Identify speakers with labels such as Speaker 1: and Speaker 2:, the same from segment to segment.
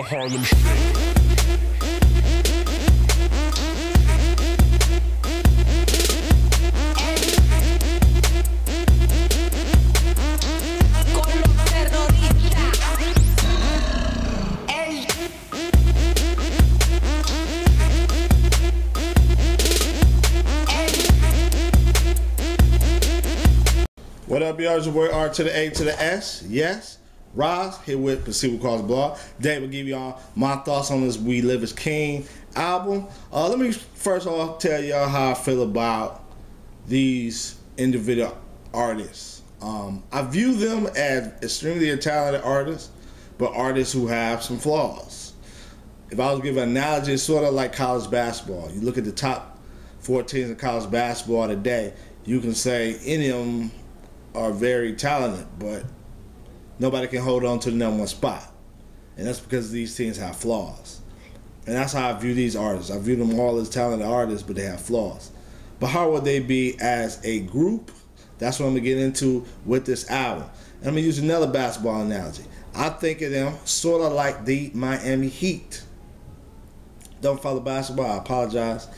Speaker 1: Harlem Shake.
Speaker 2: What up, y'all? It's your boy R to the A to the S. Yes, Roz here with Perceivable Cause Blog. Today we'll give y'all my thoughts on this We Live as King album. Let me first off tell y'all how I feel about these individual artists. I view them as extremely talented artists, but artists who have some flaws. If I was to give an analogy, it's sort of like college basketball. You look at the top 4 teams in college basketball today, you can say any of them are very talented, but nobody can hold on to the #1 spot. And that's because these teams have flaws. And that's how I view these artists. I view them all as talented artists, but they have flaws. But how would they be as a group? That's what I'm going to get into with this album. And I'm going to use another basketball analogy. I think of them sort of like the Miami Heat. Don't follow basketball, I apologize.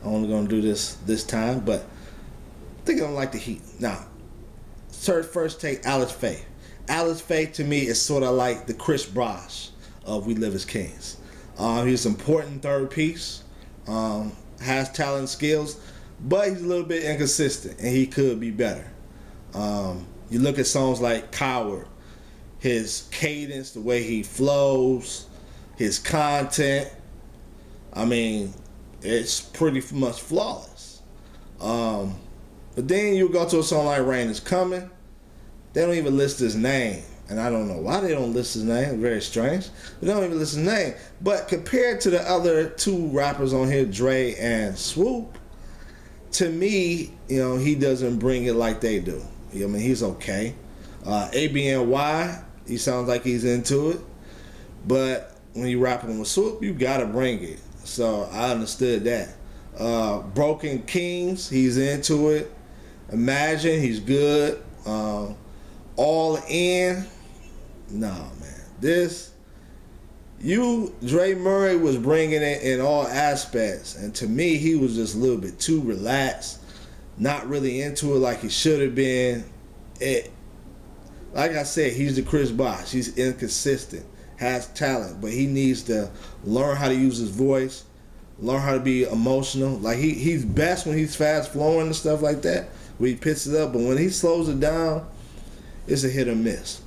Speaker 2: I'm only going to do this time, but think of them like the Heat. Now, first take Alice Faye. Alice Faye to me is sort of like the Chris Bosh of We Live as Kings. He's an important third piece, has talent and skills, but he's a little bit inconsistent and he could be better. You look at songs like Coward, his cadence, the way he flows, his content, I mean, it's pretty much flawless. But then you go to a song like Rain Is Coming, they don't even list his name. And I don't know why they don't list his name, very strange. They don't even list his name. But compared to the other 2 rappers on here, Dre and Swoope, to me, you know, he doesn't bring it like they do. I mean, he's okay. ABNY, he sounds like he's into it. But when you rapping with Swoope, you gotta bring it. So I understood that. Broken Kings, he's into it. Imagine, he's good. All In, nah, man. Dre Murray was bringing it in all aspects, and to me, he was just a little bit too relaxed, not really into it like he should have been. Like I said, he's the Chris Bosh. He's inconsistent, has talent, but he needs to learn how to use his voice, learn how to be emotional. Like he's best when he's fast flowing and stuff like that, where he picks it up, but when he slows it down, it's a hit or miss.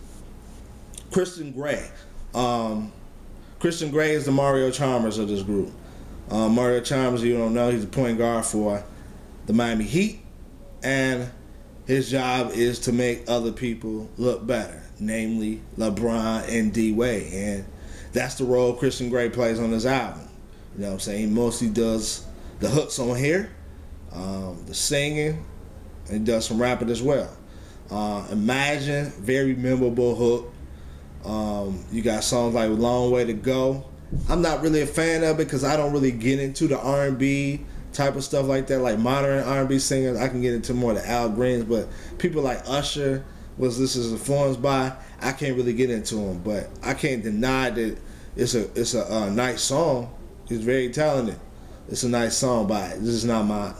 Speaker 2: Christon Gray. Christon Gray is the Mario Chalmers of this group. Mario Chalmers, you don't know, he's the point guard for the Miami Heat, and his job is to make other people look better, namely LeBron and D-Wade, and that's the role Christon Gray plays on this album. You know what I'm saying? He mostly does the hooks on here, the singing, and he does some rapping as well. Imagine, very memorable hook. You got songs like Long Way to Go. I'm not really a fan of it because I don't really get into the R&B type of stuff like that, like modern R&B singers. I can get into more of the Al Greens, but people like Usher this is influenced by, I can't really get into them. But I can't deny that it's a nice song. He's very talented. It's a nice song, but this is not my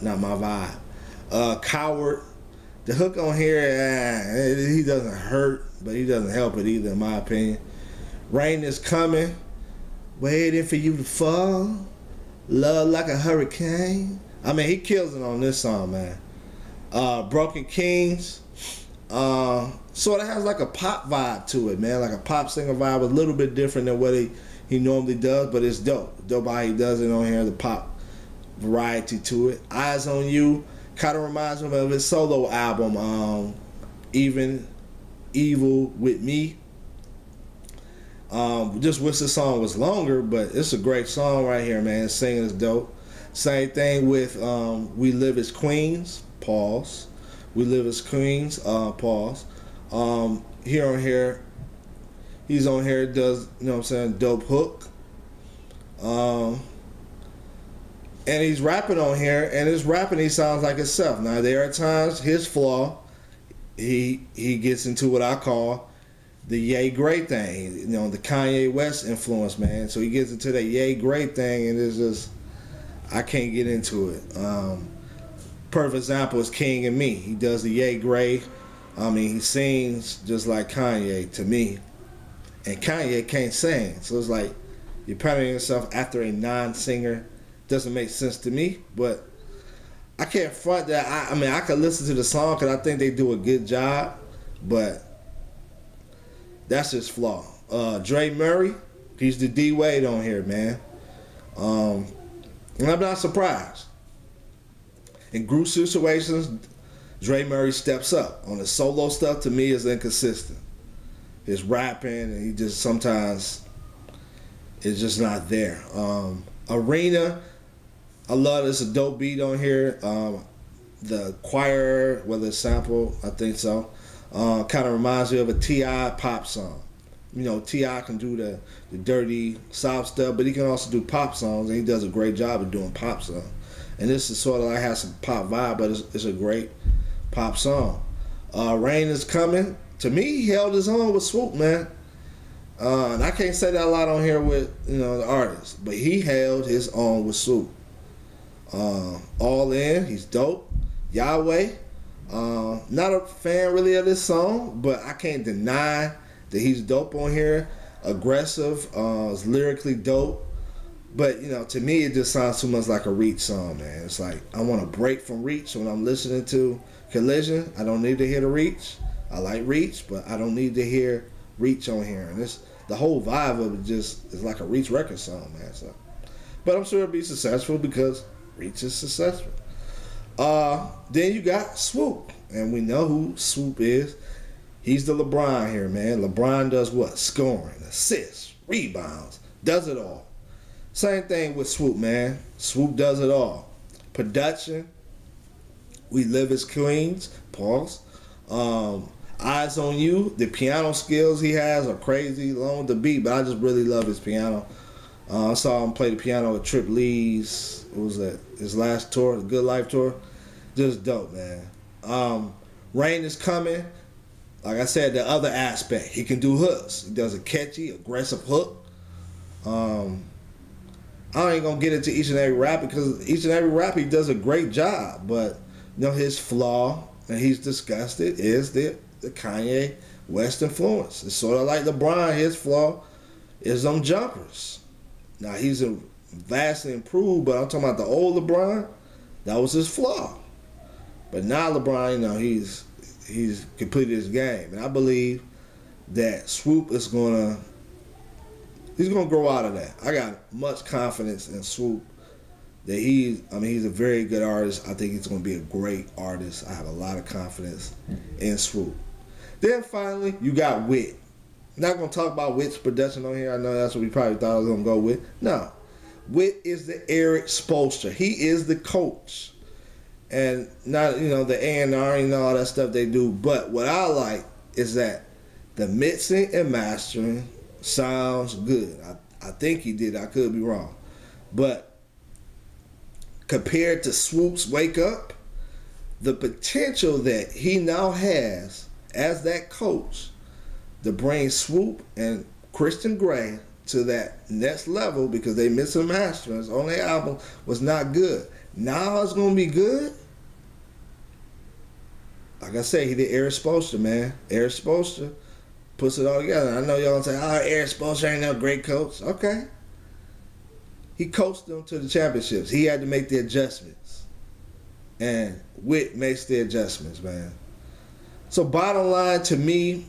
Speaker 2: vibe. Coward. The hook on here, he doesn't hurt, but he doesn't help it either, in my opinion. Rain Is Coming, waiting for you to fall, love like a hurricane. I mean, he kills it on this song, man. Broken Kings, sort of has like a pop vibe to it, man, like a pop singer vibe, a little bit different than what he normally does, but it's dope. Dope how he does it on here, the pop variety to it. Eyes on You kind of reminds me of his solo album, Even Evil With Me. Just wish the song was longer, but it's a great song right here, man. Singing is dope. Same thing with We Live as Queens, pause. We Live as Queens, pause. Here, he's on here, does, you know what I'm saying, dope hook. And he's rapping on here, and his rapping, he sounds like himself. Now, there are times his flaw, he gets into what I call the Ye Gray thing, you know, the Kanye West influence, man. So he gets into that Ye Gray thing, and it's just, I can't get into it. Perfect example is King and Me. He does the Ye Gray. I mean, he sings just like Kanye to me, and Kanye can't sing. So it's like you're patterning yourself after a non-singer. Doesn't make sense to me, but I can't front that. I mean, I could listen to the song because I think they do a good job, but that's his flaw. Dre Murray, he's the D Wade on here, man. And I'm not surprised. In group situations, Dre Murray steps up. On the solo stuff, to me, is inconsistent. His rapping, and he just sometimes is just not there. Arena, I love this. A dope beat on here. The choir, whether it's sample, I think so. Kind of reminds me of a T.I. pop song. You know, T.I. can do the dirty South stuff, but he can also do pop songs, and he does a great job of doing pop songs. And this is sort of like has some pop vibe, but it's a great pop song. Rain is Coming. To me, he held his own with Swoope, man. And I can't say that a lot on here with, you know, the artists, but he held his own with Swoope. All In, he's dope. Yahweh, not a fan really of this song, but I can't deny that he's dope on here. Aggressive, is lyrically dope. But, you know, to me, it just sounds too much like a Reach song, man. It's like, I want to break from Reach when I'm listening to Collision. I don't need to hear the Reach. I like Reach, but I don't need to hear Reach on here. And the whole vibe of it just is like a Reach record song, man. So, but I'm sure it'll be successful because Reach is successful. Then you got Swoope, and we know who Swoope is. He's the LeBron here, man. LeBron does what? Scoring, assists, rebounds, does it all. Same thing with Swoope, man. Swoope does it all. Production, We Live as Queens, pause. Eyes on You, the piano skills he has are crazy, along the beat, but I just really love his piano. I saw him play the piano at Trip Lee's, what was that, his last tour, the Good Life tour. Just dope, man. Rain is Coming. Like I said, the other aspect, he can do hooks. He does a catchy, aggressive hook. I ain't gonna get into each and every rap because each and every rap he does a great job. But you know his flaw, and he's discussed it, is the Kanye West influence. It's sort of like LeBron. His flaw is them jumpers. Now he's a vastly improved, but I'm talking about the old LeBron. That was his flaw. But now LeBron, you know, he's completed his game, and I believe that Swoope is he's gonna grow out of that. I got much confidence in Swoope that he's a very good artist. I think he's gonna be a great artist. I have a lot of confidence in Swoope. Then finally, you got Wit. Not gonna talk about Wit's production on here. I know that's what we probably thought I was gonna go with. No, Wit is the Eric Spoelstra. He is the coach. And not, you know, the A&R and all that stuff they do. But what I like is that the mixing and mastering sounds good. I think he did. I could be wrong. But compared to Swoope's Wake Up, the potential that he now has as that coach to bring Swoope and Christon Gray to that next level, because they mixed and mastering on their album was not good. Now it's going to be good. Like I say, he did Eric Spoelstra, man. Eric Spoelstra puts it all together. I know y'all gonna say, oh, Eric Spoelstra ain't no great coach. Okay. He coached them to the championships. He had to make the adjustments. And Wit makes the adjustments, man. So bottom line, to me,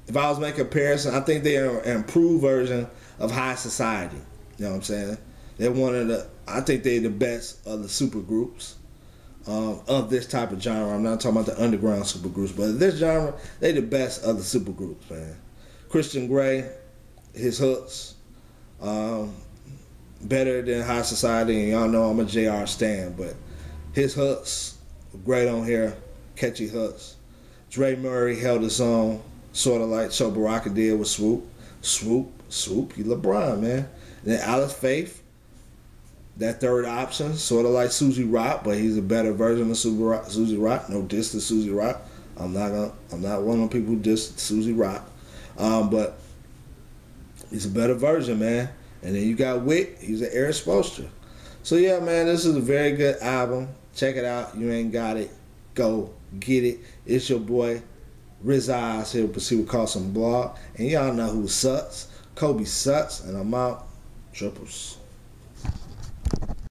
Speaker 2: if I was making a comparison, I think they're an improved version of High Society. You know what I'm saying? They're I think they're the best of the super groups. Of this type of genre. I'm not talking about the underground supergroups, but this genre, they the best of the supergroups, man. Christon Gray, his hooks, better than High Society, and y'all know I'm a JR stan, but his hooks, great on here, catchy hooks. Dre Murray held his own, sort of like Cho Baraka did with Swoope. Swoope, he LeBron, man. And then Alice Faith, that third option, sort of like Susie Rock, but he's a better version of Susie Rock. No diss to Susie Rock. I'm not one of the people who diss Susie Rock. But he's a better version, man. And then you got Wick. He's an Eric Spoelstra. So yeah, man, this is a very good album. Check it out. You ain't got it. Go get it. It's your boy Riz Eyes here with Swoope Carson Blog. And y'all know who sucks. Kobe sucks. And I'm out. Triples.